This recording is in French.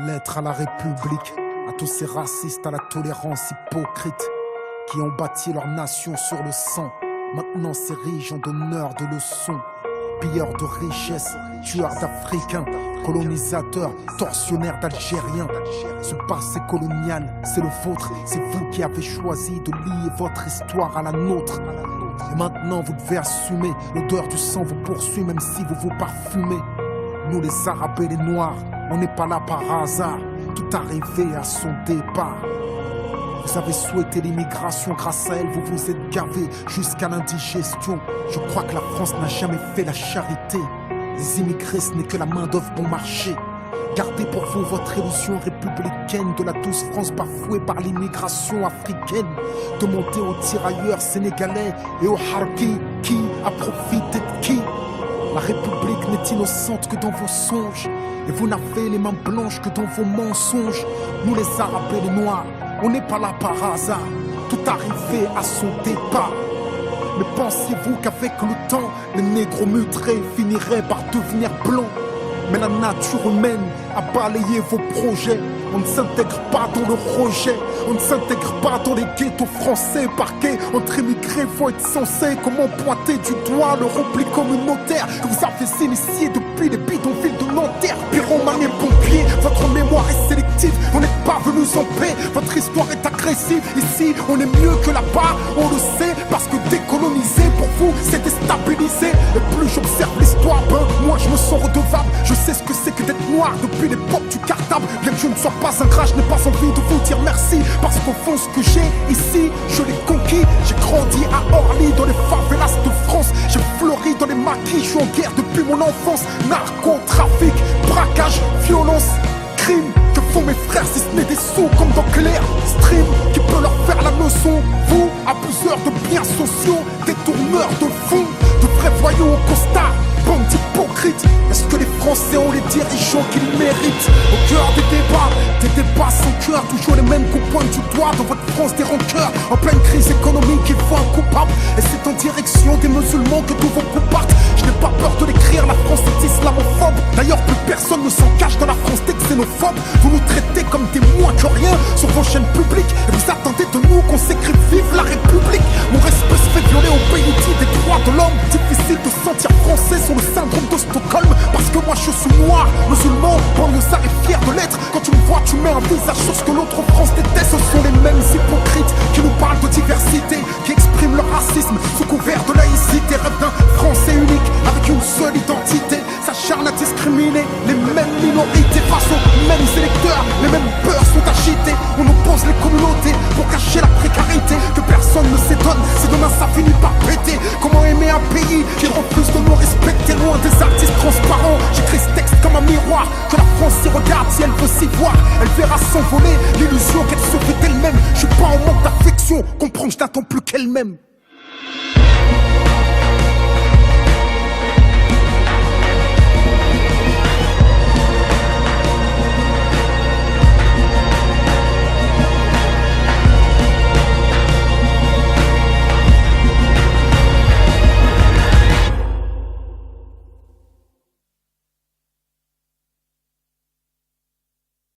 Lettre à la République, à tous ces racistes à la tolérance hypocrite qui ont bâti leur nation sur le sang, maintenant s'érigent en donneurs de leçons. Pilleurs de richesses, tueurs d'Africains, colonisateurs, tortionnaires d'Algériens. Ce passé colonial, c'est le vôtre, c'est vous qui avez choisi de lier votre histoire à la nôtre. Et maintenant vous devez assumer, l'odeur du sang vous poursuit même si vous vous parfumez. Nous les Arabes et les Noirs, on n'est pas là par hasard, tout arrivé à son départ. Vous avez souhaité l'immigration, grâce à elle vous vous êtes gavé jusqu'à l'indigestion. Je crois que la France n'a jamais fait la charité. Les immigrés ce n'est que la main d'œuvre bon marché. Gardez pour vous votre illusion républicaine de la douce France bafouée par l'immigration africaine. Demandez aux tirailleurs sénégalais et aux harkis qui a profité de qui. La République n'est innocente que dans vos songes, et vous n'avez les mains blanches que dans vos mensonges. Nous les Arabes et les Noirs, on n'est pas là par hasard, tout arrivé à son départ. Mais pensiez-vous qu'avec le temps, les négros mutrés finiraient par devenir blancs? Mais la nature humaine a balayé vos projets. On ne s'intègre pas dans le rejet, on ne s'intègre pas dans les ghettos français parqués. Entre immigrés, faut être censé. Comment pointer du doigt le repli communautaire que vous avez initié depuis les bidonvilles de Nanterre? Pyromane et pompier, votre mémoire est sélective. On n'est pas venus en paix, votre histoire est agressive. Ici, on est mieux que là-bas, on le sait. Parce que décoloniser pour vous, c'est déstabiliser. Et plus j'observe l'histoire, moi je me sens redevable. Je sais ce que c'est que d'être noir depuis l'époque du cartable. Bien que je ne sois pas ingrat, je n'ai pas envie de vous dire merci. Parce qu'au fond ce que j'ai ici, je l'ai conquis. J'ai grandi à Orly, dans les favelas de France. J'ai fleuri dans les maquis, je suis en guerre depuis mon enfance. Narcotrafic, braquage, violence, crime. Que font mes frères si ce n'est des sous comme dans Clair Stream? Qui peut leur faire la leçon? Vous, abuseurs de biens sociaux, détourneurs de fonds, de vrais voyous au costard, bande d'hypocrites. Est-ce que les Français ont les dirigeants qu'ils méritent? Au cœur des débats sans cœur, toujours les mêmes qu'on pointe du doigt dans votre France des rancœurs. En pleine crise économique, il faut un coupable, et c'est en direction des musulmans que tous vos coups partent. Je n'ai pas peur de l'écrire, la France est islamophobe. D'ailleurs plus personne ne s'en cache dans la France des xénophobes. Vous nous traitez comme des moins que rien sur vos chaînes publiques, et vous attendez de nous qu'on s'écrive vive la République. Mon respect se fait violer au pays dit des droits de l'homme. Difficile de sentir français sur le syndrome de Stockholm. Parce que moi je suis noir, musulman, banlieusard et fier de l'être. Quand tu me vois tu mets un visage sur ce que l'autre France déteste. Ce sont les mêmes hypocrites qui nous parlent de diversité, qui expriment leur racisme sous couvert de laïcité. Rêve d'un français unique avec une seule identité, s'acharne à discriminer les mêmes minorités face aux mêmes électeurs. Les mêmes peurs sont agitées, on oppose les communautés pour cacher la précarité. Que personne ne s'étonne si demain ça finit par péter. Comment aimer un pays qui refuse de nous respecter? Loin des artistes transparents, j'écris ce texte comme un miroir. Que la France s'y regarde si elle veut s'y voir, elle verra s'envoler l'illusion qu'elle se fait d'elle-même. Je suis pas en manque d'affection, comprendre je n'attends plus qu'elle-même.